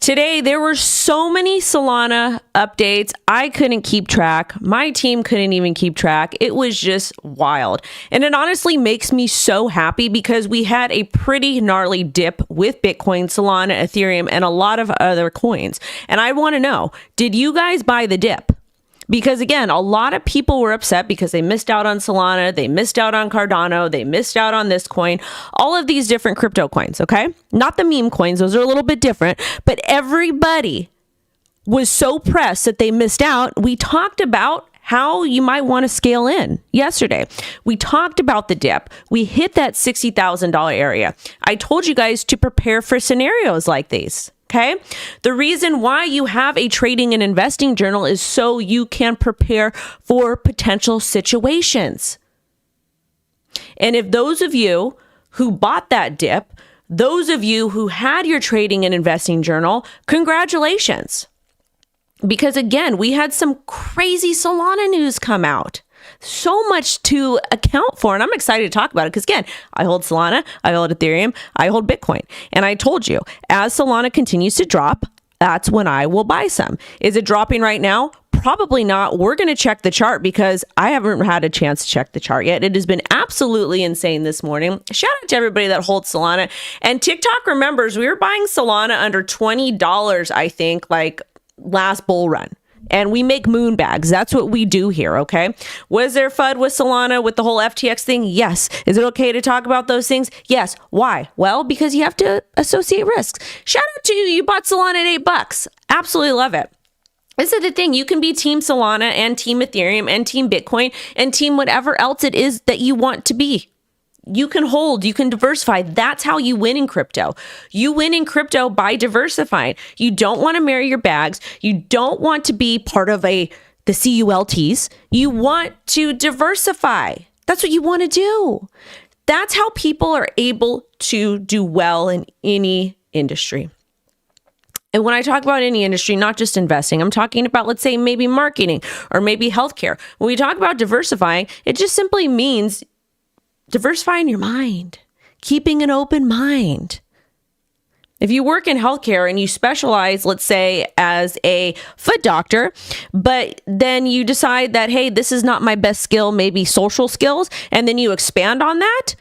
Today, there were so many Solana updates. I couldn't keep track. My team couldn't even keep track. It was just wild. And it honestly makes me so happy because we had a pretty gnarly dip with Bitcoin, Solana, Ethereum, and a lot of other coins. And I want to know, did you guys buy the dip? Because again, a lot of people were upset because they missed out on Solana, they missed out on Cardano, they missed out on this coin, all of these different crypto coins, okay? Not the meme coins, those are a little bit different, but everybody was so pressed that they missed out. We talked about how you might want to scale in yesterday. We talked about the dip. We hit that $60,000 area. I told you guys to prepare for scenarios like these. Okay. The reason why you have a trading and investing journal is so you can prepare for potential situations. And if those of you who bought that dip, those of you who had your trading and investing journal, congratulations. Because again, we had some crazy Solana news come out. So much to account for, and I'm excited to talk about it because again, I hold Solana, I hold Ethereum, I hold Bitcoin, and I told you, as Solana continues to drop, that's when I will buy some. Is it dropping right now? Probably not. We're going to check the chart because I haven't had a chance to check the chart yet. It has been absolutely insane this morning. Shout out to everybody that holds Solana. And TikTok remembers we were buying Solana under $20, I think, like last bull run. And we make moon bags. That's what we do here, okay? Was there FUD with Solana with the whole FTX thing? Yes. Is it okay to talk about those things? Yes. Why? Well, because you have to associate risks. Shout out to you. You bought Solana at $8. Absolutely love it. This is the thing. You can be team Solana and team Ethereum and team Bitcoin and team whatever else it is that you want to be. You can hold, you can diversify. That's how you win in crypto. You win in crypto by diversifying. You don't want to marry your bags. You don't want to be part of the CULTs. You want to diversify. That's what you want to do. That's how people are able to do well in any industry. And when I talk about any industry, not just investing, I'm talking about, let's say, maybe marketing or maybe healthcare. When we talk about diversifying, it just simply means diversifying your mind, keeping an open mind. If you work in healthcare and you specialize, let's say, as a foot doctor, but then you decide that, hey, this is not my best skill, maybe social skills, and then you expand on that,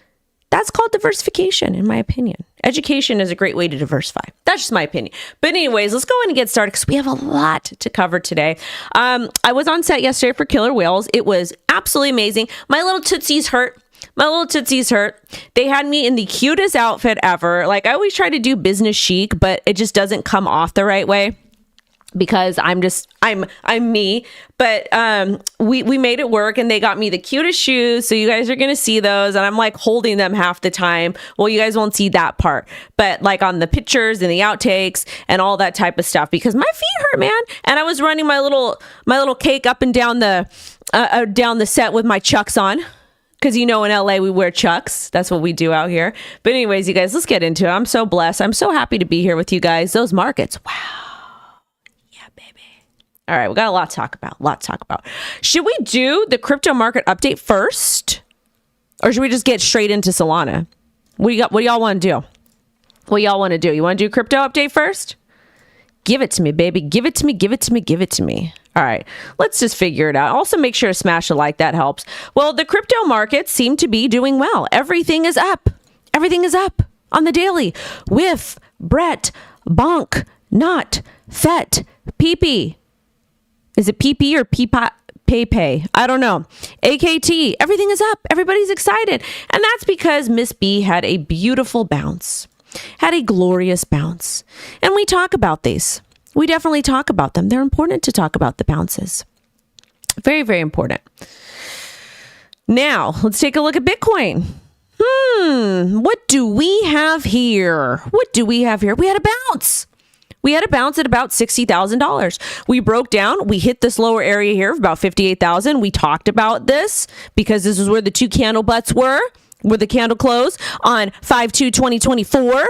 that's called diversification, in my opinion. Education is a great way to diversify. That's just my opinion. But anyways, let's go in and get started because we have a lot to cover today. I was on set yesterday for Killer Whales. It was absolutely amazing. My little tootsies hurt. My little tootsies hurt. They had me in the cutest outfit ever. Like, I always try to do business chic, but it just doesn't come off the right way because I'm me. But we made it work and they got me the cutest shoes. So you guys are going to see those. And I'm like holding them half the time. Well, you guys won't see that part, but like on the pictures and the outtakes and all that type of stuff because my feet hurt, man. And I was running my little cake up and down the set with my Chucks on. Because, you know, in LA, we wear Chucks. That's what we do out here. But anyways, you guys, let's get into it. I'm so blessed. I'm so happy to be here with you guys. Those markets. Wow. Yeah, baby. All right. We got a lot to talk about. Should we do the crypto market update first? Or should we just get straight into Solana? What do y'all want to do? You want to do crypto update first? Give it to me, baby. Give it to me. All right, let's just figure it out. Also, make sure to smash a like. That helps. Well, the crypto markets seem to be doing well. Everything is up. On the daily. Whiff, Brett, Bonk, Not, Fet, PP. Is it PP or Peepa? Pay. I don't know. AKT. Everything is up. Everybody's excited. And that's because Miss B had a beautiful bounce. Had a glorious bounce. And we talk about these. We definitely talk about them. They're important to talk about the bounces. Very, very important. Now, let's take a look at Bitcoin. What do we have here? We had a bounce. We had a bounce at about $60,000. We broke down. We hit this lower area here of about 58,000. We talked about this because this is where the two candle butts were, where the candle closed on 5/2/2024.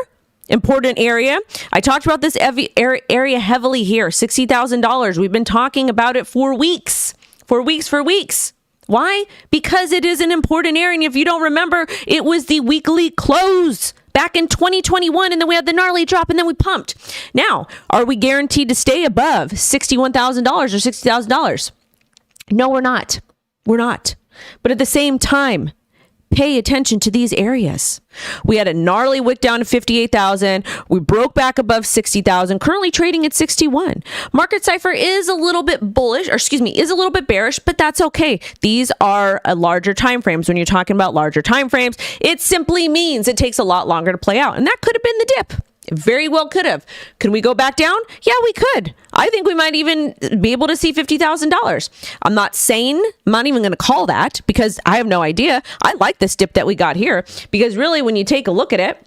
Important area. I talked about this area heavily here, $60,000. We've been talking about it for weeks. Why? Because it is an important area. And if you don't remember, it was the weekly close back in 2021, and then we had the gnarly drop, and then we pumped. Now, are we guaranteed to stay above $61,000 or $60,000? No, we're not. We're not. But at the same time, pay attention to these areas. We had a gnarly wick down to 58,000. We broke back above 60,000, currently trading at 61. Market CIPHER is a little bit bullish, or excuse me, is a little bit bearish, but that's okay. These are larger time frames. When you're talking about larger time frames, it simply means it takes a lot longer to play out. And that could have been the dip. Very well could have. Could we go back down? Yeah, we could. I think we might even be able to see $50,000. I'm not saying, I'm not even going to call that because I have no idea. I like this dip that we got here because really when you take a look at it,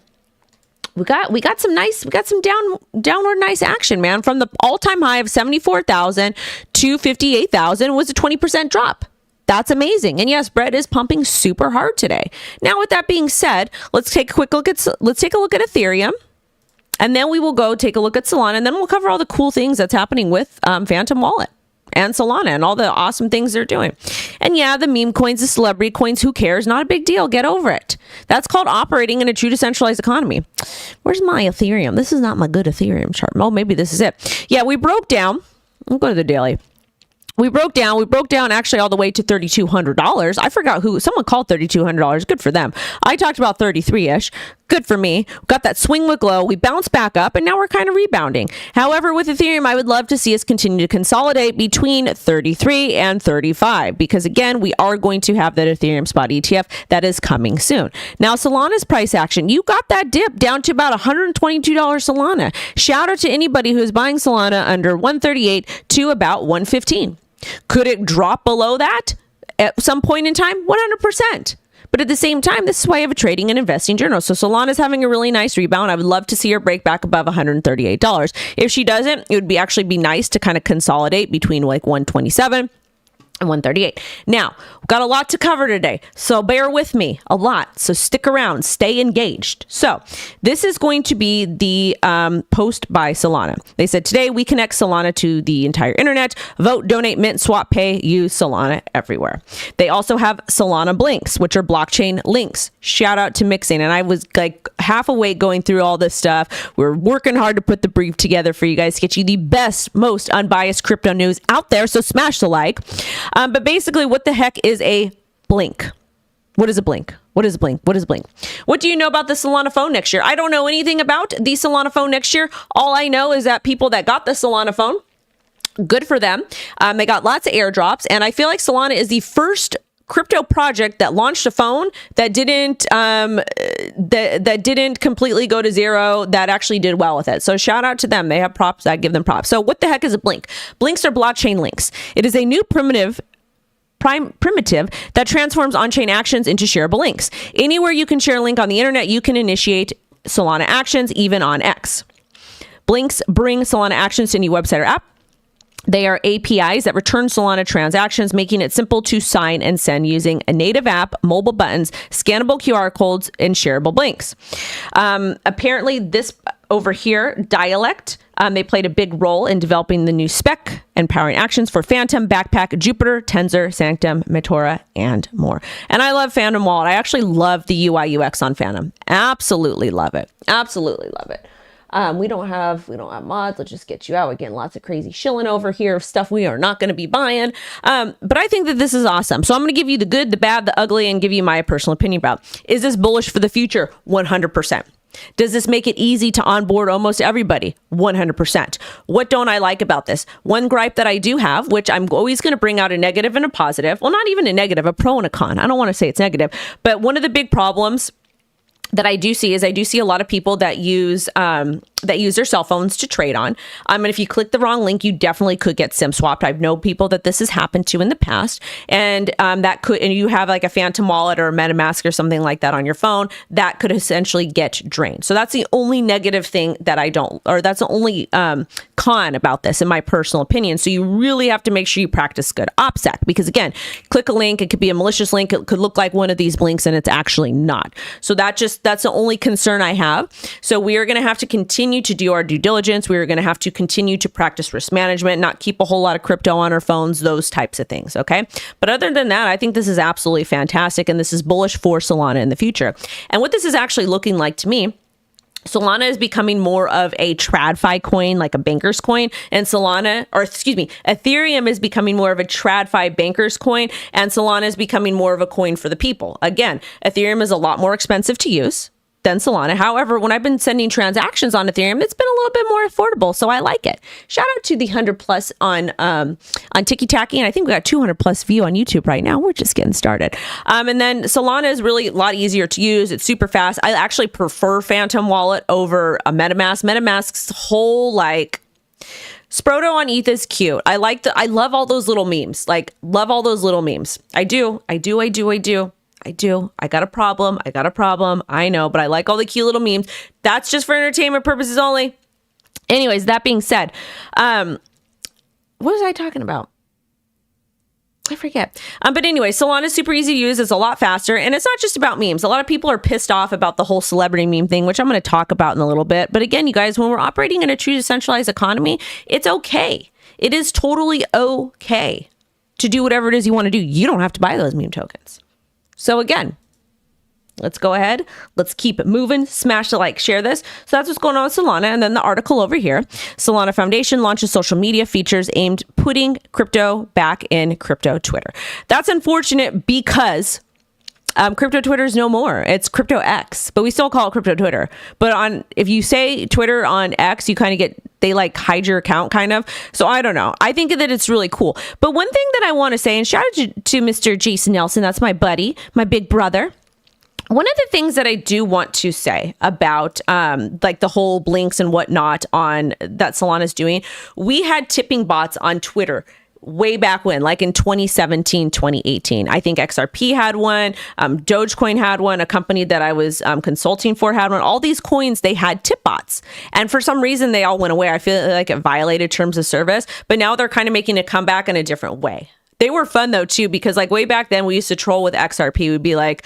we got some downward nice action, man. From the all-time high of 74,000 to 58,000 was a 20% drop. That's amazing. And yes, Brett is pumping super hard today. Now, with that being said, let's take a look at Ethereum. And then we will go take a look at Solana, and then we'll cover all the cool things that's happening with Phantom Wallet and Solana and all the awesome things they're doing. And yeah, the meme coins, the celebrity coins, who cares? Not a big deal. Get over it. That's called operating in a true decentralized economy. Where's my Ethereum? This is not my good Ethereum chart. Oh, maybe this is it. Yeah, we broke down. We'll go to the daily. We broke down actually all the way to $3,200. I forgot someone called $3,200. Good for them. I talked about 33-ish. Good for me. Got that swing with glow. We bounced back up and now we're kind of rebounding. However, with Ethereum, I would love to see us continue to consolidate between 33 and 35 because again, we are going to have that Ethereum spot ETF that is coming soon. Now, Solana's price action, you got that dip down to about $122 Solana. Shout out to anybody who is buying Solana under 138 to about 115. Could it drop below that at some point in time? 100%. But at the same time, this is why I have a trading and investing journal. So Solana is having a really nice rebound. I would love to see her break back above $138. If she doesn't, it would actually be nice to kind of consolidate between like 127 and 138. Now, we've got a lot to cover today, so bear with me a lot. So stick around, stay engaged. So this is going to be the post by Solana. They said, today we connect Solana to the entire internet. Vote, donate, mint, swap, pay, use Solana everywhere. They also have Solana Blinks, which are blockchain links. Shout out to Mixing. And I was like half awake going through all this stuff. We're working hard to put the brief together for you guys to get you the best, most unbiased crypto news out there. So smash the like. But basically, what the heck is a blink? What is a blink? What is a blink? What is a blink? What do you know about the Solana phone next year? I don't know anything about the Solana phone next year. All I know is that people that got the Solana phone, good for them. They got lots of airdrops. And I feel like Solana is the first crypto project that launched a phone that didn't that didn't completely go to zero, that actually did well with it. So shout out to them. They have props. I give them props. So what the heck is a blink? Blinks are blockchain links. It is a new primitive that transforms on-chain actions into shareable links. Anywhere you can share a link on the internet, you can initiate Solana actions, even on X. Blinks bring Solana actions to any website or app. They are APIs that return Solana transactions, making it simple to sign and send using a native app, mobile buttons, scannable QR codes, and shareable links. Apparently, this over here, Dialect, they played a big role in developing the new spec and powering actions for Phantom, Backpack, Jupiter, Tensor, Sanctum, Meteora, and more. And I love Phantom Wallet. I actually love the UI UX on Phantom. Absolutely love it. Absolutely love it. We don't have mods. Let's just get you out. We're getting lots of crazy shilling over here of stuff we are not going to be buying. But I think that this is awesome. So I'm going to give you the good, the bad, the ugly, and give you my personal opinion about. Is this bullish for the future? 100%. Does this make it easy to onboard almost everybody? 100%. What don't I like about this? One gripe that I do have, which I'm always going to bring out a negative and a positive. Well, not even a negative, a pro and a con. I don't want to say it's negative, but one of the big problems that I do see is I do see a lot of people that use their cell phones to trade on. And if you click the wrong link, you definitely could get SIM swapped. I've known people that this has happened to in the past, and you have like a Phantom Wallet or a MetaMask or something like that on your phone, that could essentially get drained. So that's the only negative thing that that's the only con about this in my personal opinion. So you really have to make sure you practice good OPSEC, because again, click a link, it could be a malicious link, it could look like one of these blinks and it's actually not. So that's the only concern I have. So we are going to have to continue continue to do our due diligence. We are going to have to continue to practice risk management, not keep a whole lot of crypto on our phones, those types of things. Okay. But other than that, I think this is absolutely fantastic. And this is bullish for Solana in the future. And what this is actually looking like to me, Solana is becoming more of a TradFi coin, like a banker's coin, and Ethereum is becoming more of a TradFi banker's coin, and Solana is becoming more of a coin for the people. Again, Ethereum is a lot more expensive to use than Solana. However, when I've been sending transactions on Ethereum, it's been a little bit more affordable, so I like it. Shout out to the 100 plus on Tiki Taki, and I think we got 200 plus view on YouTube right now. We're just getting started. And then Solana is really a lot easier to use. It's super fast. I actually prefer Phantom Wallet over a MetaMask. MetaMask's whole like Sproto on ETH is cute. I love all those little memes. Like, love all those little memes. I do. I got a problem. I know, but I like all the cute little memes. That's just for entertainment purposes only. Anyways, that being said, what was I talking about? I forget. But anyway, Solana is super easy to use. It's a lot faster. And it's not just about memes. A lot of people are pissed off about the whole celebrity meme thing, which I'm going to talk about in a little bit. But again, you guys, when we're operating in a true decentralized economy, it's okay. It is totally okay to do whatever it is you want to do. You don't have to buy those meme tokens. So again, let's go ahead. Let's keep it moving. Smash the like, share this. So that's what's going on with Solana. And then the article over here, Solana Foundation launches social media features aimed putting crypto back in crypto Twitter. That's unfortunate because crypto Twitter is no more. It's crypto X, but we still call it crypto Twitter. But if you say Twitter on X, you kind of they like hide your account kind of. So I don't know. I think that it's really cool. But one thing that I want to say, and shout out to Mr. Jason Nelson, that's my buddy, my big brother. One of the things that I do want to say about like the whole blinks and whatnot that Solana's doing, we had tipping bots on Twitter way back when, like in 2017, 2018. I think XRP had one, Dogecoin had one, a company that I was consulting for had one. All these coins, they had tip bots. And for some reason, they all went away. I feel like it violated terms of service, but now they're kind of making a comeback in a different way. They were fun though too, because like way back then we used to troll with XRP. We'd be like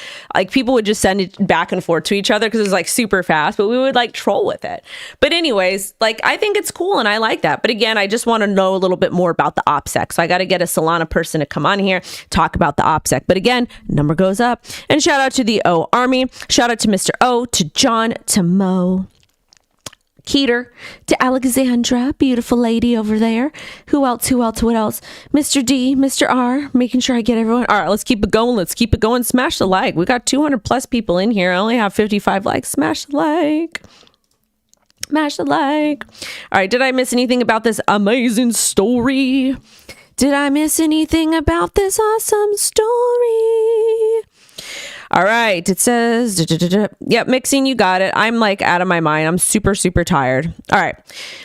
people would just send it back and forth to each other because it was like super fast, but we would like troll with it. But anyways, like I think it's cool and I like that. But again, I just want to know a little bit more about the OPSEC. So I got to get a Solana person to come on here, talk about the OPSEC. But again, number goes up. And shout out to the O Army. Shout out to Mr. O, to John, to Mo, Keter, to Alexandra, beautiful lady over there. Who else? What else? Mr. D, Mr. R, making sure I get everyone. All right, let's keep it going. Smash the like. We got 200 plus people in here. I only have 55 likes. Smash the like. All right, did I miss anything about this amazing story? Did I miss anything about this awesome story? All right, it says, yep, mixing, you got it. I'm like out of my mind. I'm super, super tired. All right,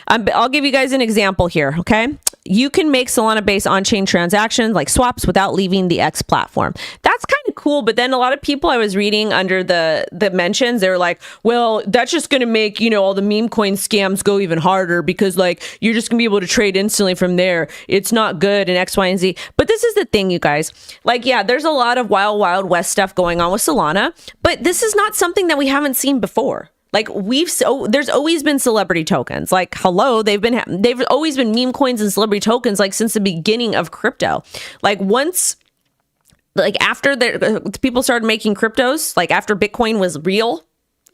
I'll give you guys an example here, okay? You can make Solana-based on-chain transactions like swaps without leaving the X platform. That's kind of cool, but then a lot of people I was reading under the mentions, they were like, well, that's just going to make, all the meme coin scams go even harder because like you're just going to be able to trade instantly from there. It's not good and X, Y, and Z. But this is the thing, you guys. Like, yeah, there's a lot of wild, wild west stuff going on with Solana, but this is not something that we haven't seen before. Like there's always been celebrity tokens. Like, hello, they've always been meme coins and celebrity tokens like since the beginning of crypto. Like after people started making cryptos, like after Bitcoin was real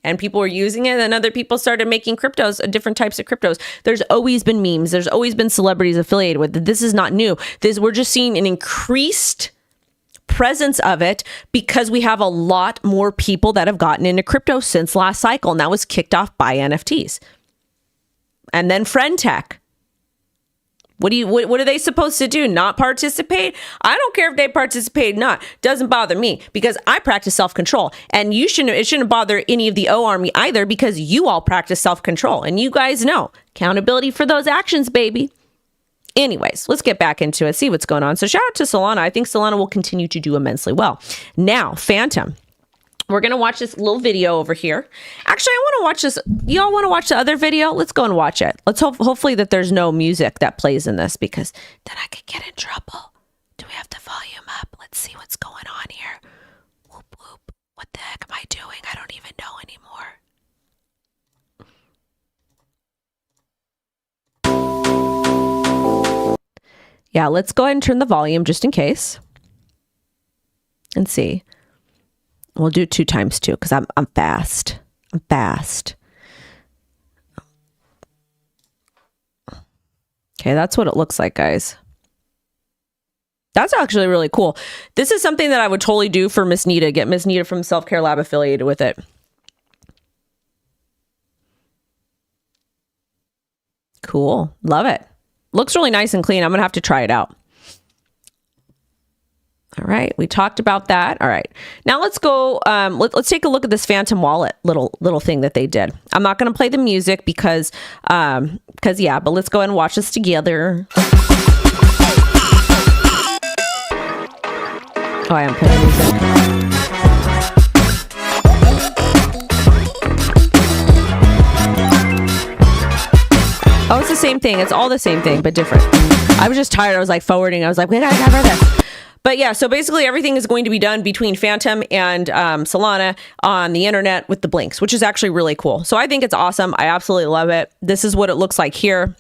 and people were using it, and other people started making cryptos, different types of cryptos. There's always been memes. There's always been celebrities affiliated with it. This is not new. We're just seeing an increased presence of it because we have a lot more people that have gotten into crypto since last cycle, and that was kicked off by NFTs. And then friend tech. What are they supposed to do? Not participate? I don't care if they participate or not. Doesn't bother me because I practice self-control, and it shouldn't bother any of the O Army either because you all practice self-control, and you guys know accountability for those actions, baby. Anyways, let's get back into it, see what's going on. So shout out to Solana. I think Solana will continue to do immensely well. Now, Phantom. We're going to watch this little video over here. Actually, I want to watch this. Y'all want to watch the other video? Let's go and watch it. Let's hopefully that there's no music that plays in this because then I could get in trouble. Do we have the volume up? Let's see what's going on here. Whoop, whoop. What the heck am I doing? I don't even know anymore. Yeah, let's go ahead and turn the volume just in case. And see. We'll do 2 times 2 because I'm fast. I'm fast. Okay, that's what it looks like, guys. That's actually really cool. This is something that I would totally do for Miss Nita. Get Miss Nita from Self Care Lab affiliated with it. Cool. Love it. Looks really nice and clean. I'm going to have to try it out. All right. We talked about that. All right. Now let's go. Let's take a look at this Phantom Wallet little thing that they did. I'm not going to play the music because yeah, but let's go ahead and watch this together. Oh, I am playing music. Oh, it's the same thing. It's all the same thing, but different. I was just tired. I was like forwarding. I was like, we gotta cover this. But yeah, so basically everything is going to be done between Phantom and Solana on the internet with the blinks, which is actually really cool. So I think it's awesome. I absolutely love it. This is what it looks like here.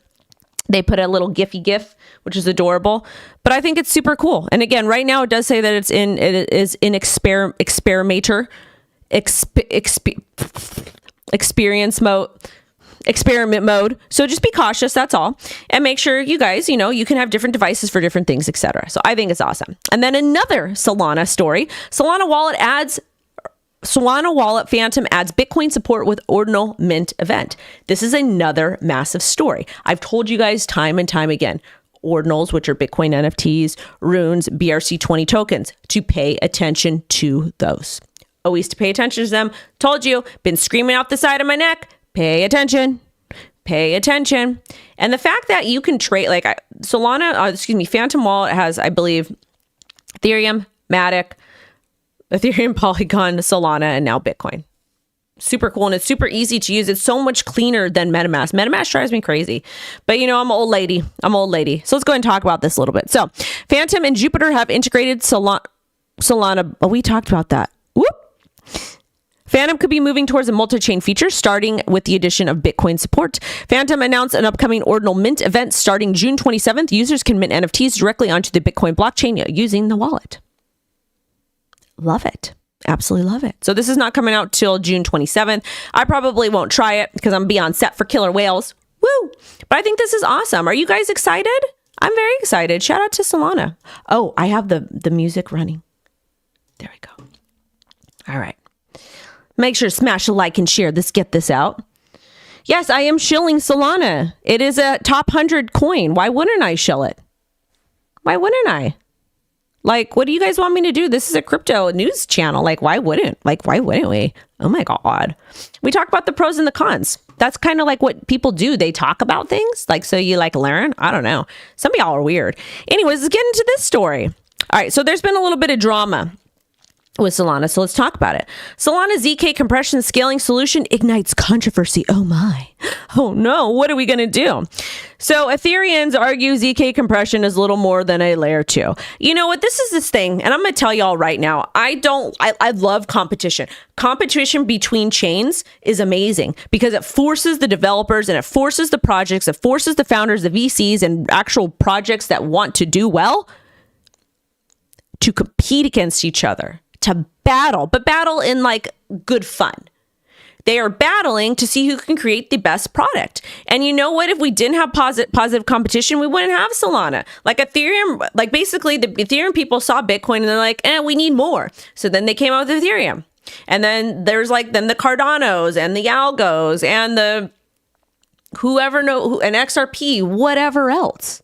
They put a little Giphy GIF, which is adorable, but I think it's super cool. And again, right now it does say that it is in experiment mode. So just be cautious, that's all. And make sure you guys, you can have different devices for different things, etc. So I think it's awesome. And then another Solana story. Solana Wallet Phantom adds Bitcoin support with ordinal mint event. This is another massive story. I've told you guys time and time again, ordinals, which are Bitcoin NFTs, runes, BRC20 tokens, to pay attention to those. Always to pay attention to them. Told you, been screaming out the side of my neck. Pay attention. Pay attention. And the fact that you can trade, like Phantom Wallet has, I believe, Ethereum, Matic, Ethereum, Polygon, Solana, and now Bitcoin. Super cool. And it's super easy to use. It's so much cleaner than MetaMask. MetaMask drives me crazy. But I'm an old lady. So let's go ahead and talk about this a little bit. So Phantom and Jupiter have integrated Solana. Oh, we talked about that. Whoop. Phantom could be moving towards a multi-chain feature, starting with the addition of Bitcoin support. Phantom announced an upcoming ordinal mint event starting June 27th. Users can mint NFTs directly onto the Bitcoin blockchain using the wallet. Love it. Absolutely love it. So this is not coming out till June 27th. I probably won't try it because I'm beyond set for killer whales. Woo! But I think this is awesome. Are you guys excited? I'm very excited. Shout out to Solana. Oh, I have the music running. There we go. All right. Make sure to smash a like and share this. Get this out. Yes, I am shilling Solana. It is a top 100 coin. Why wouldn't I shill it? Why wouldn't I? Like, what do you guys want me to do? This is a crypto news channel. Like, why wouldn't we? Oh my God. We talk about the pros and the cons. That's kind of like what people do. They talk about things. Like, so you learn? I don't know. Some of y'all are weird. Anyways, let's get into this story. All right. So there's been a little bit of drama with Solana. So let's talk about it. Solana ZK compression scaling solution ignites controversy. Oh my. Oh no. What are we going to do? So Ethereans argue ZK compression is little more than a layer 2. You know what? This is this thing. And I'm going to tell y'all right now, I love competition. Competition between chains is amazing because it forces the developers and it forces the projects, it forces the founders, the VCs and actual projects that want to do well to compete against each other. To battle, but battle in good fun. They are battling to see who can create the best product. And you know what? If we didn't have positive competition, we wouldn't have Solana. Like Ethereum, basically the Ethereum people saw Bitcoin and they're like, we need more. So then they came out with Ethereum. And then there's then the Cardanos and the Algos and the and XRP, whatever else.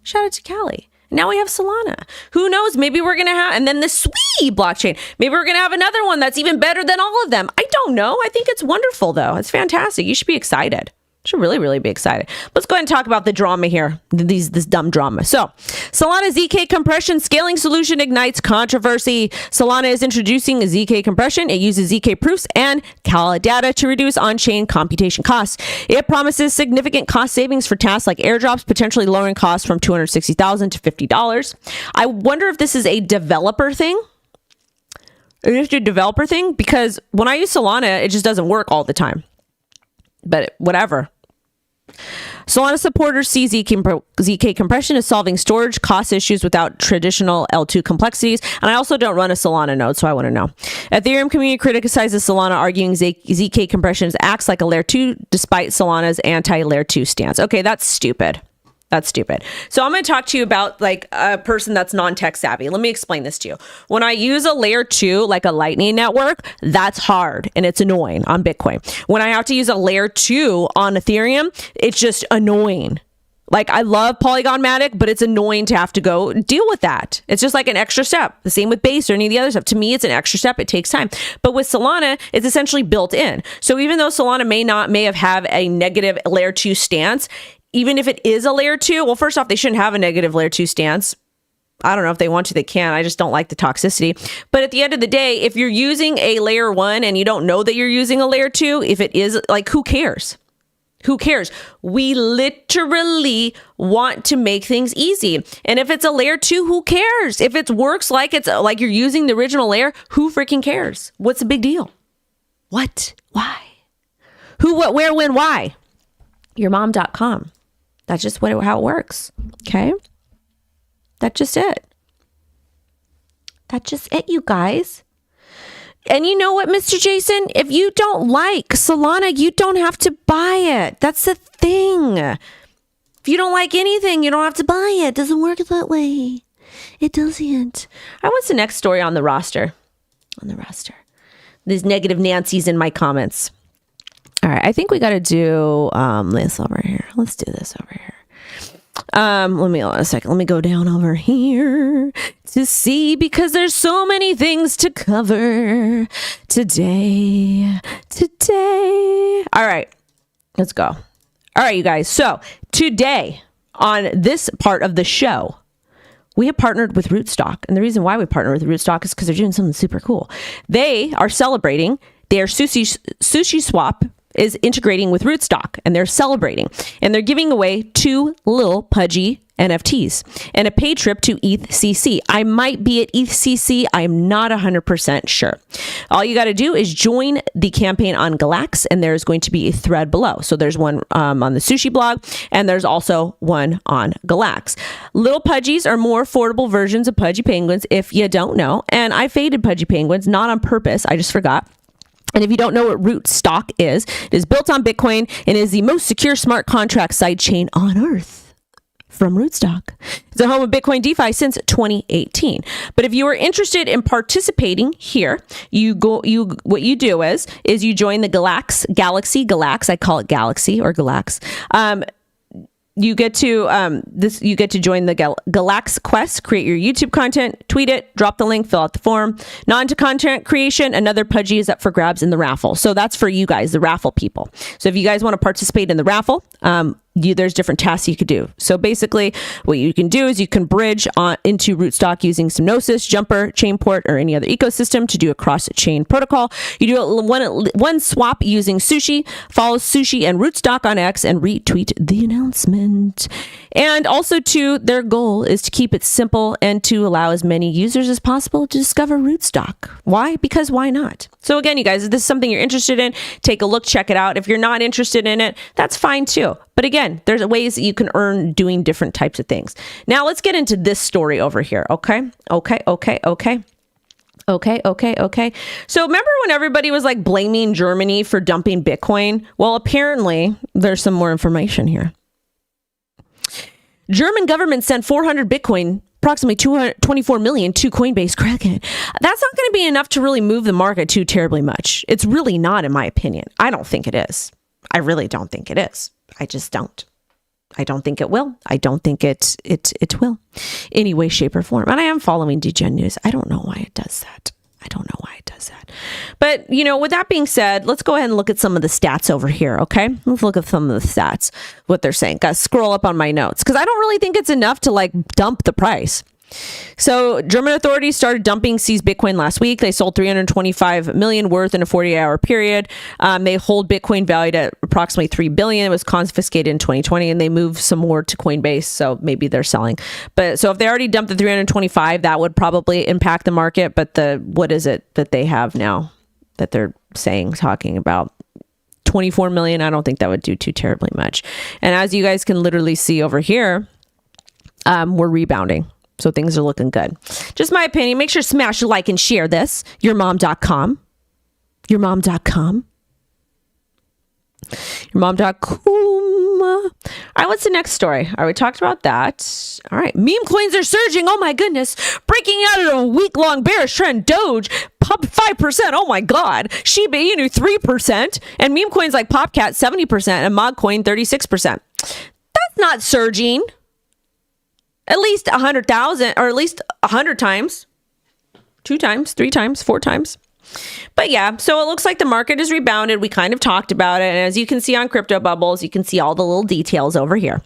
Shout out to Callie. Now we have Solana. Who knows? Maybe we're going to have, and then the Sui blockchain. Maybe we're going to have another one that's even better than all of them. I don't know. I think it's wonderful, though. It's fantastic. You should be excited. You should really, really be excited. Let's go ahead and talk about the drama here. This dumb drama. So, Solana ZK compression scaling solution ignites controversy. Solana is introducing ZK compression. It uses ZK proofs and Kala data to reduce on-chain computation costs. It promises significant cost savings for tasks like airdrops, potentially lowering costs from $260,000 to $50. I wonder if this is a developer thing. Is it a developer thing? Because when I use Solana, it just doesn't work all the time. But whatever. Solana supporters see ZK compression as solving storage cost issues without traditional L2 complexities. And I also don't run a Solana node, so I want to know. Ethereum community criticizes Solana, arguing ZK compression acts like a layer 2 despite Solana's anti-layer 2 stance. Okay, that's stupid. That's stupid. So I'm going to talk to you about like a person that's non-tech savvy. Let me explain this to you. When I use a layer 2, like a Lightning network, that's hard and it's annoying on Bitcoin. When I have to use a layer 2 on Ethereum, it's just annoying. Like, I love Polygon-matic, but it's annoying to have to go deal with that. It's just like an extra step. The same with Base or any of the other stuff. To me, it's an extra step. It takes time. But with Solana, it's essentially built in. So even though Solana may have a negative layer 2 stance, even if it is a layer 2, well, first off, they shouldn't have a negative layer 2 stance. I don't know if they want to, they can. I just don't like the toxicity. But at the end of the day, if you're using a layer 1 and you don't know that you're using a layer 2, if it is, like, who cares? Who cares? We literally want to make things easy. And if it's a layer 2, who cares? If it works like it's like you're using the original layer, who freaking cares? What's the big deal? What? Why? Who, what, where, when, why? Yourmom.com. That's just how it works. Okay? That's just it. That's just it, you guys. And you know what, Mr. Jason? If you don't like Solana, you don't have to buy it. That's the thing. If you don't like anything, you don't have to buy it. It doesn't work that way. It doesn't. All right, what's the next story on the roster? There's negative Nancy's in my comments. All right, I think we got to do this over here. Let's do this over here. Let me hold on a second. Let me go down over here to see, because there's so many things to cover today. All right, let's go. All right, you guys. So today on this part of the show, we have partnered with Rootstock. And the reason why we partner with Rootstock is because they're doing something super cool. They are celebrating their sushi swap is integrating with Rootstock, and they're celebrating, and they're giving away 2 little pudgy NFTs and a paid trip to ETHCC. I might be at ETHCC. I'm not 100% sure. All you got to do is join the campaign on Galax, and there's going to be a thread below. So there's one on the sushi blog, and there's also one on Galax. Little pudgies are more affordable versions of pudgy penguins, if you don't know. And I faded pudgy penguins, not on purpose. I just forgot. And if you don't know what Rootstock is, it is built on Bitcoin and is the most secure smart contract sidechain on Earth from Rootstock. It's the home of Bitcoin DeFi since 2018. But if you are interested in participating here, what you do is you join the Galax. I call it Galaxy or Galax. You get to join the Galax Quest, create your YouTube content, tweet it, drop the link, fill out the form. Non to content creation, another pudgy is up for grabs in the raffle. So that's for you guys, the raffle people. So if you guys want to participate in the raffle, there's different tasks you could do. So basically what you can do is you can bridge into Rootstock using some Gnosis, Jumper, Chainport, or any other ecosystem to do a cross-chain protocol. You do one swap using Sushi, follow Sushi and Rootstock on X, and retweet the announcement. And also, too, their goal is to keep it simple and to allow as many users as possible to discover Rootstock. Why? Because why not? So again, you guys, if this is something you're interested in, take a look, check it out. If you're not interested in it, that's fine too. But again, there's ways that you can earn doing different types of things. Now let's get into this story over here. Okay. So remember when everybody was like blaming Germany for dumping Bitcoin? Well, apparently there's some more information here. German government sent 400 Bitcoin, approximately 224 million, to Coinbase Kraken. That's not going to be enough to really move the market too terribly much. It's really not, in my opinion. I don't think it is. I really don't think it is. I just don't. I don't think it will. I don't think it will. Any way, shape, or form. And I am following DGen News. I don't know why it does that. But, with that being said, let's go ahead and look at some of the stats over here, okay? Let's look at some of the stats, what they're saying. Guys, scroll up on my notes, because I don't really think it's enough to, dump the price. So German authorities started dumping seized Bitcoin last week. They sold 325 million worth in a 48-hour period. They hold Bitcoin valued at approximately 3 billion. It was confiscated in 2020, and they moved some more to Coinbase. So maybe they're selling. But so if they already dumped the 325, that would probably impact the market. But what is it that they have now that they're talking about? 24 million. I don't think that would do too terribly much. And as you guys can literally see over here, we're rebounding. So things are looking good. Just my opinion. Make sure to smash a like and share this. Yourmom.com. Yourmom.com. Yourmom.com. All right, what's the next story? All right, we talked about that. All right, meme coins are surging. Oh my goodness. Breaking out of a week-long bearish trend. Doge, pump 5%. Oh my God. Shiba Inu, 3%. And meme coins like Popcat, 70%. And MogCoin, 36%. That's not surging. At least 100,000, or at least 100 times. 2 times, 3 times, 4 times. But yeah, so it looks like the market is rebounded. We kind of talked about it. And as you can see on Crypto Bubbles, you can see all the little details over here.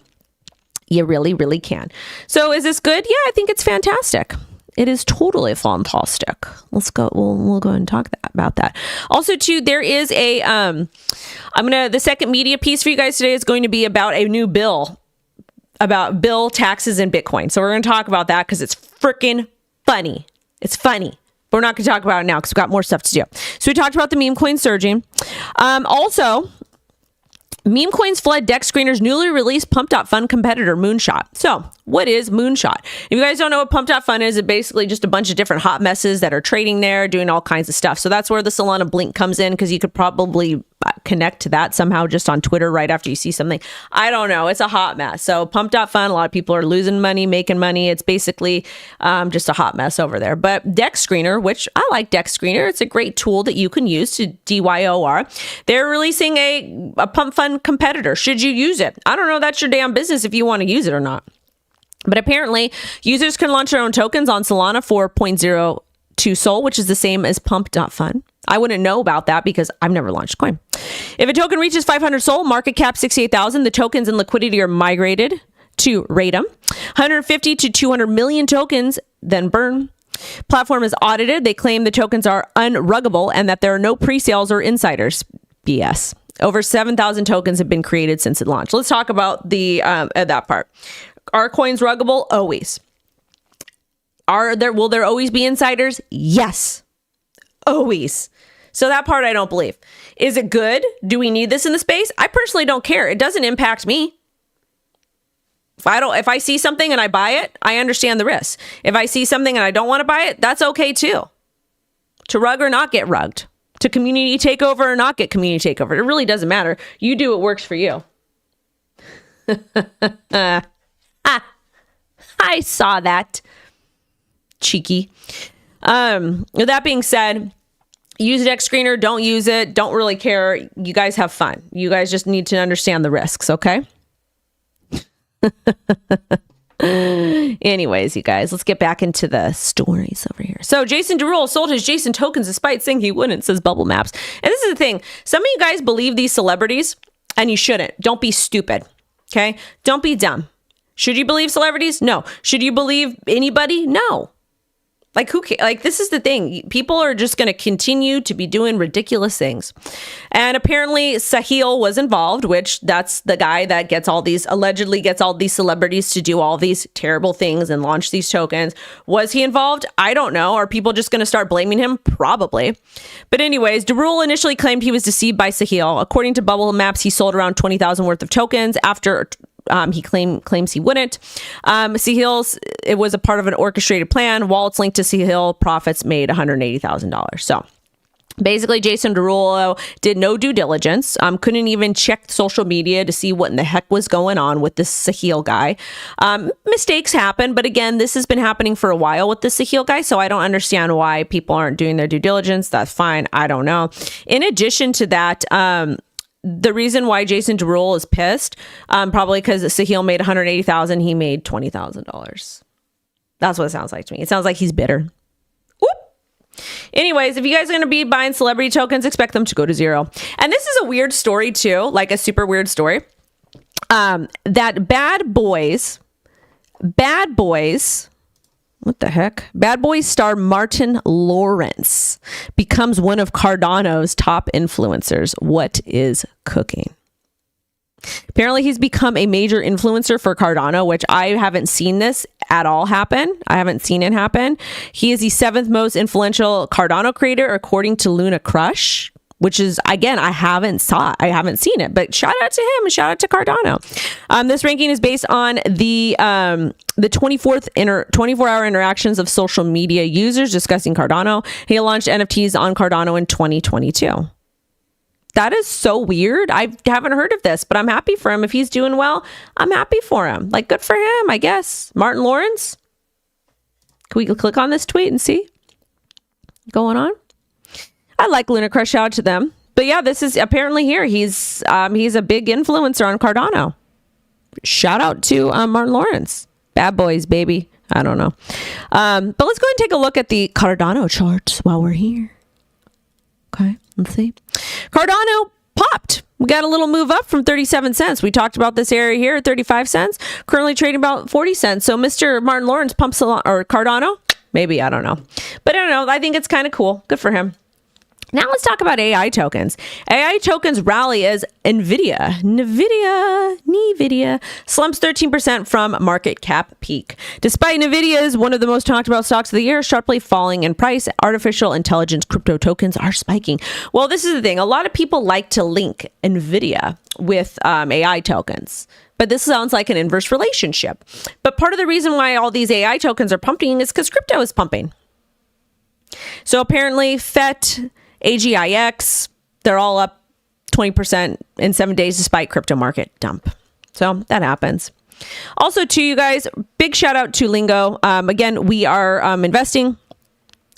You really, really can. So is this good? Yeah, I think it's fantastic. It is totally fantastic. Let's go. We'll go ahead and talk about that. Also, too, there is a, the second media piece for you guys today is going to be about a new bill, about bill taxes and Bitcoin. So we're going to talk about that because it's freaking funny. It's funny. But we're not going to talk about it now because we've got more stuff to do. So we talked about the meme coin surging. Also, meme coins fled DEX Screener's newly released Pump.Fun competitor, Moonshot. So what is Moonshot? If you guys don't know what Pump.Fun is, it's basically just a bunch of different hot messes that are trading there, doing all kinds of stuff. So that's where the Solana Blink comes in, because you could probably connect to that somehow just on Twitter right after you see something. I don't know. It's a hot mess. So Pump.Fun, a lot of people are losing money, making money. It's basically just a hot mess over there. But DEX Screener, which I like DEX Screener, it's a great tool that you can use to DYOR. They're releasing a Pump.Fun competitor. Should you use it? I don't know. That's your damn business if you want to use it or not. But apparently, users can launch their own tokens on Solana 4.02 Sol, which is the same as Pump.Fun. I wouldn't know about that because I've never launched a coin. If a token reaches 500 Sol, market cap 68,000, the tokens and liquidity are migrated to Ratum. 150 to 200 million tokens then burn. Platform is audited. They claim the tokens are unruggable and that there are no pre-sales or insiders. BS. Over 7,000 tokens have been created since it launched. Let's talk about the that part. Are coins ruggable? Always. Will there always be insiders? Yes. Always. So that part I don't believe. Is it good? Do we need this in the space? I personally don't care. It doesn't impact me. If I see something and I buy it, I understand the risk. If I see something and I don't want to buy it, that's okay too. To rug or not get rugged. To community takeover or not get community takeover. It really doesn't matter. You do what works for you. I saw that. Cheeky. With that being said, use DEX Screener, don't use it, don't really care. You guys have fun. You guys just need to understand the risks, okay? Anyways, you guys, let's get back into the stories over here. So Jason Derulo sold his Jason tokens despite saying he wouldn't, says Bubble Maps. And this is the thing. Some of you guys believe these celebrities, and you shouldn't. Don't be stupid, okay? Don't be dumb. Should you believe celebrities? No. Should you believe anybody? No. Like, who cares? Like, this is the thing. People are just going to continue to be doing ridiculous things. And apparently Sahil was involved, which that's the guy that allegedly gets all these celebrities to do all these terrible things and launch these tokens. Was he involved? I don't know. Are people just going to start blaming him? Probably. But anyways, Derulo initially claimed he was deceived by Sahil. According to Bubble Maps, he sold around 20,000 worth of tokens after he claims he wouldn't. It was a part of an orchestrated plan. Wallets linked to Sahil profits made $180,000. So basically, Jason Derulo did no due diligence. Couldn't even check social media to see what in the heck was going on with this Sahil guy. Mistakes happen, but again, this has been happening for a while with the Sahil guy, so I don't understand why people aren't doing their due diligence. That's fine. I don't know. In addition to that, the reason why Jason Derulo is pissed, probably because Sahil made $180,000, he made $20,000. That's what it sounds like to me. It sounds like he's bitter. Whoop. Anyways, if you guys are going to be buying celebrity tokens, expect them to go to zero. And this is a weird story too, like a super weird story. That Bad Boys, what the heck? Bad Boys star Martin Lawrence becomes one of Cardano's top influencers. What is cooking? Apparently, he's become a major influencer for Cardano, which I haven't seen this at all happen. I haven't seen it happen. He is the 7th most influential Cardano creator, according to Luna Crush. which is, again, I haven't seen it, but shout out to him and shout out to Cardano. This ranking is based on the 24-hour interactions of social media users discussing Cardano. He launched NFTs on Cardano in 2022. That is so weird. I haven't heard of this, but I'm happy for him. If he's doing well, I'm happy for him. Like, good for him, I guess. Martin Lawrence. Can we click on this tweet and see what's going on? I like Lunar Crush. Shout out to them. But yeah, this is apparently here. He's a big influencer on Cardano. Shout out to Martin Lawrence. Bad boys, baby. I don't know. But let's go ahead and take a look at the Cardano charts while we're here. Okay, let's see. Cardano popped. We got a little move up from 37 cents. We talked about this area here at 35 cents. Currently trading about 40 cents. So Mr. Martin Lawrence pumps a lot, or Cardano, maybe, I don't know. But I don't know. I think it's kind of cool. Good for him. Now let's talk about AI tokens. AI tokens rally as nvidia slumps 13% from market cap peak. Despite nvidia is one of the most talked about stocks of the year, sharply falling in price, artificial intelligence crypto tokens are spiking. Well, this is the thing. A lot of people like to link nvidia with AI tokens. But this sounds like an inverse relationship. But part of the reason why all these AI tokens are pumping is because crypto is pumping. So apparently FET, AGIX, they're all up 20% in 7 days despite crypto market dump. So that happens. Also, to you guys, big shout out to Lingo. Again, we are investing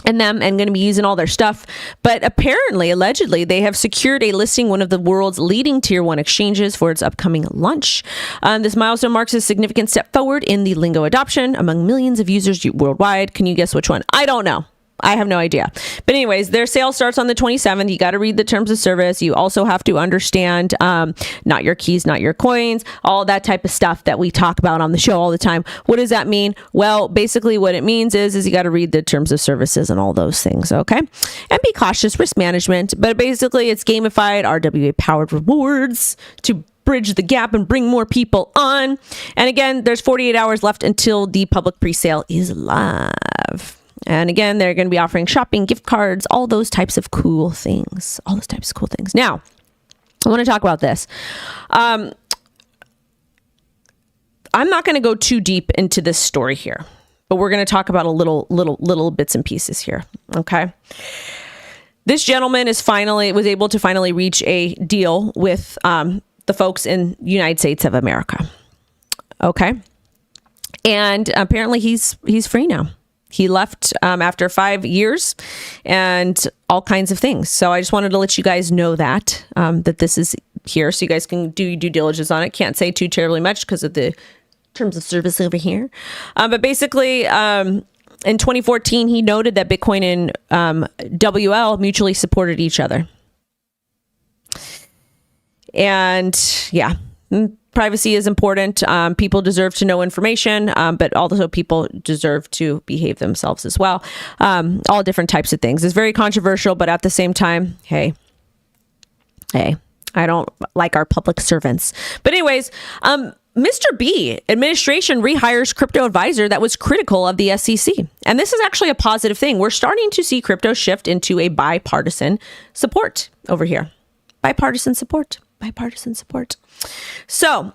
in them and going to be using all their stuff. But apparently, allegedly, they have secured a listing one of the world's leading tier 1 exchanges for its upcoming launch. This milestone marks a significant step forward in the Lingo adoption among millions of users worldwide. Can you guess which one? I don't know. I have no idea. But anyways, their sale starts on the 27th. You got to read the terms of service. You also have to understand not your keys, not your coins, all that type of stuff that we talk about on the show all the time. What does that mean? Well, basically what it means is you got to read the terms of services and all those things, okay? And be cautious, risk management. But basically it's gamified, RWA powered rewards to bridge the gap and bring more people on. And again, there's 48 hours left until the public pre-sale is live. And again, they're going to be offering shopping, gift cards, all those types of cool things. Now, I want to talk about this. I'm not going to go too deep into this story here, but we're going to talk about a little bits and pieces here. Okay. This gentleman was able to finally reach a deal with the folks in the United States of America. Okay. And apparently he's free now. He left after 5 years and all kinds of things. So I just wanted to let you guys know that this is here so you guys can do your due diligence on it. Can't say too terribly much because of the terms of service over here. But basically, in 2014, he noted that Bitcoin and WL mutually supported each other. And yeah. Privacy is important. People deserve to know information, but also people deserve to behave themselves as well. All different types of things. It's very controversial, but at the same time, hey, I don't like our public servants. But anyways, Mr. B administration rehires crypto advisor that was critical of the SEC. And this is actually a positive thing. We're starting to see crypto shift into a bipartisan support over here. Bipartisan support. So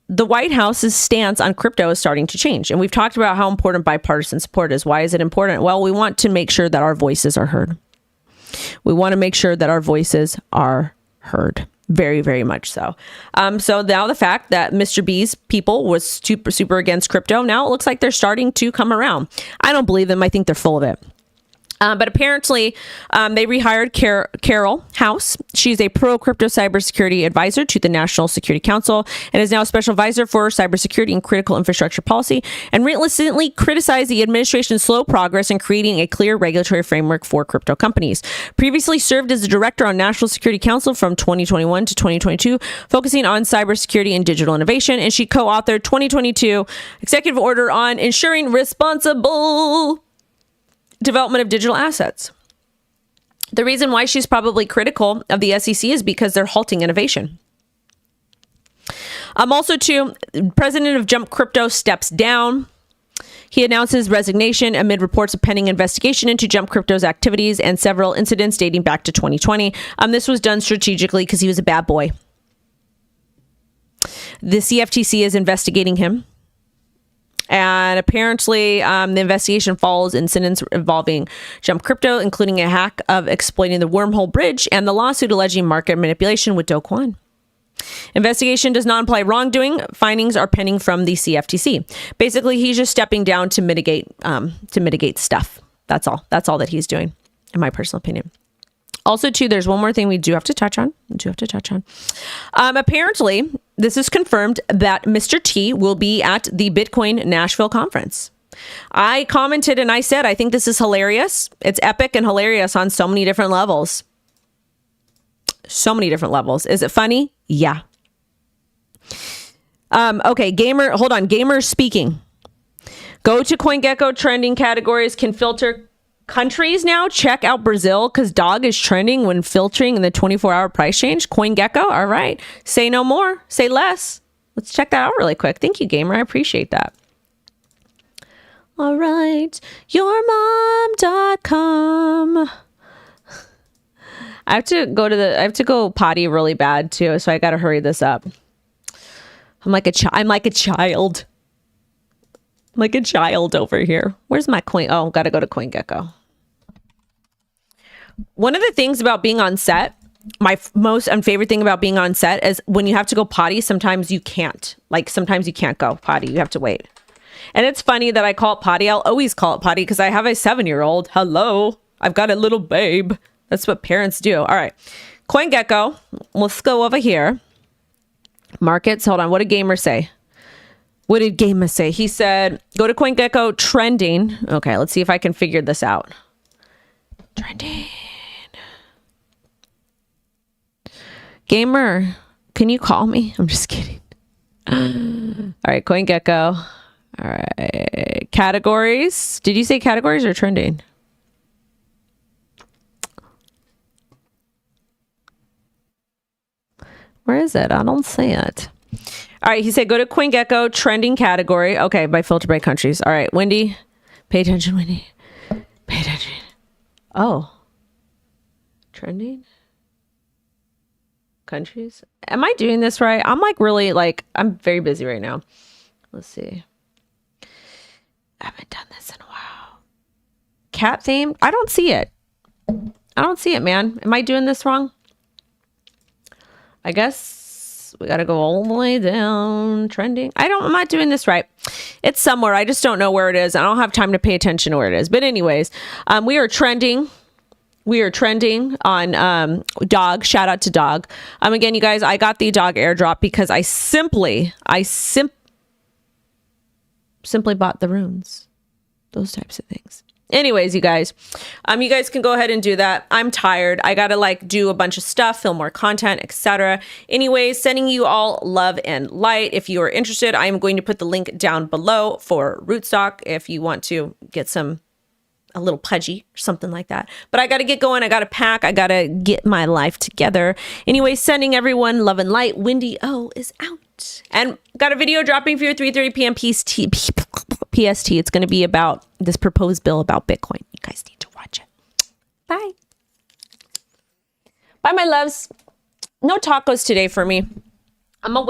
the White House's stance on crypto is starting to change. And we've talked about how important bipartisan support is. Why is it important? Well, we want to make sure that our voices are heard. Very, very much so. So now the fact that Mr. B's people was super against crypto, now it looks like they're starting to come around. I don't believe them. I think they're full of it. But apparently, they rehired Carol House. She's a pro-crypto cybersecurity advisor to the National Security Council and is now a special advisor for cybersecurity and critical infrastructure policy, and recently criticized the administration's slow progress in creating a clear regulatory framework for crypto companies. Previously served as a director on National Security Council from 2021 to 2022, focusing on cybersecurity and digital innovation, and she co-authored 2022 Executive Order on ensuring responsible development of digital assets. The reason why she's probably critical of the SEC is because they're halting innovation. Also, too, president of Jump Crypto steps down. He announced his resignation amid reports of pending investigation into Jump Crypto's activities and several incidents dating back to 2020. This was done strategically because he was a bad boy. The CFTC is investigating him. And apparently, the investigation follows incidents involving Jump Crypto, including a hack of exploiting the wormhole bridge and the lawsuit alleging market manipulation with Do Kwon. Investigation does not imply wrongdoing. Findings are pending from the CFTC. Basically, he's just stepping down to mitigate stuff. That's all. That's all that he's doing, in my personal opinion. Also, too, there's one more thing we do have to touch on. Apparently, this is confirmed that Mr. T will be at the Bitcoin Nashville conference. I commented and I said, I think this is hilarious. It's epic and hilarious on so many different levels. So many different levels. Is it funny? Yeah. Okay, Gamer speaking. Go to CoinGecko. Trending categories can filter countries now. Check out Brazil because dog is trending when filtering in the 24-hour price change. CoinGecko. All right. Say no more. Say less. Let's check that out really quick. Thank you, Gamer. I appreciate that. All right. Yourmom.com. I have to go potty really bad too, so I got to hurry this up. I'm like a child. Like a child over here. Where's my coin? Oh, got to go to CoinGecko. One of the things about being on set, my most unfavorite thing about being on set is when you have to go potty, sometimes you can't. Like sometimes you can't go potty. You have to wait. And it's funny that I call it potty. I'll always call it potty because I have a 7-year-old. Hello. I've got a little babe. That's what parents do. All right. CoinGecko. Let's go over here. Markets. Hold on. What did Gamer say? What did Gamer say? He said, go to CoinGecko trending. Okay. Let's see if I can figure this out. Trending. Gamer, can you call me? I'm just kidding. All right. CoinGecko. All right. Categories. Did you say categories or trending? Where is it? I don't see it. All right. He said, go to CoinGecko trending category. Okay. By filter by countries. All right. Wendy, pay attention, Wendy. Pay attention. Oh. Trending countries. Am I doing this right? I'm like really like, I'm very busy right now. Let's see. I haven't done this in a while. Cat theme. I don't see it. I don't see it, man. Am I doing this wrong? I guess we got to go all the way down. Trending. I'm not doing this right. It's somewhere. I just don't know where it is. I don't have time to pay attention to where it is. But anyways, we are trending. We are trending on dog. Shout out to dog. Again, you guys, I got the dog airdrop because I simply bought the runes. Those types of things. Anyways, you guys can go ahead and do that. I'm tired. I got to like do a bunch of stuff, film more content, etc. Anyways, sending you all love and light. If you are interested, I am going to put the link down below for Rootstock if you want to get a little pudgy or something like that. But I got to get going. I got to pack. I got to get my life together. Anyway, sending everyone love and light. WendyO is out. And got a video dropping for you 3:30 p.m. PST. It's going to be about this proposed bill about Bitcoin. You guys need to watch it. Bye. Bye, my loves. No tacos today for me. I'm a